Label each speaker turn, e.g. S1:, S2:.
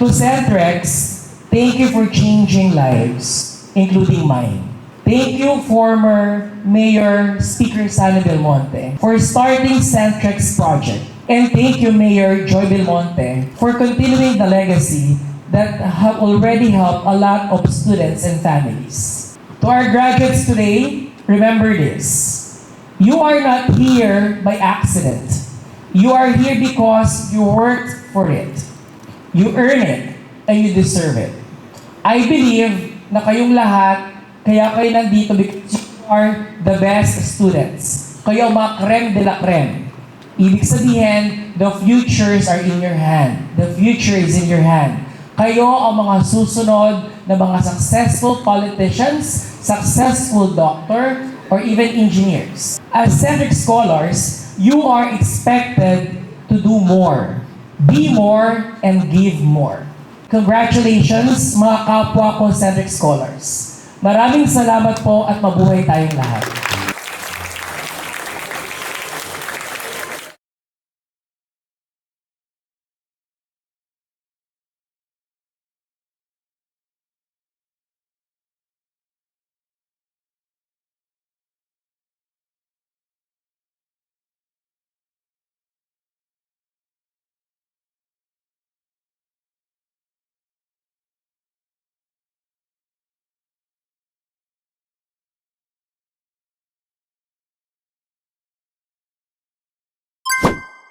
S1: To Centrex, thank you for changing lives, including mine. Thank you, former Mayor Speaker Sally Belmonte, for starting Centrex project. And thank you, Mayor Joy Belmonte, for continuing the legacy that have already helped a lot of students and families. To our graduates today, remember this. You are not here by accident. You are here because you worked for it. You earn it, and you deserve it. I believe na kayong lahat, kaya kayo nandito because you are the best students. Kayo ang mga creme de la creme. Ibig sabihin, the futures are in your hand. The future is in your hand. Kayo ang mga susunod na mga successful politicians, successful doctor, or even engineers. As Centrex scholars, you are expected to do more, be more, and give more. Congratulations, mga kapwa ko Centrex scholars. Maraming salamat po at mabuhay tayong lahat.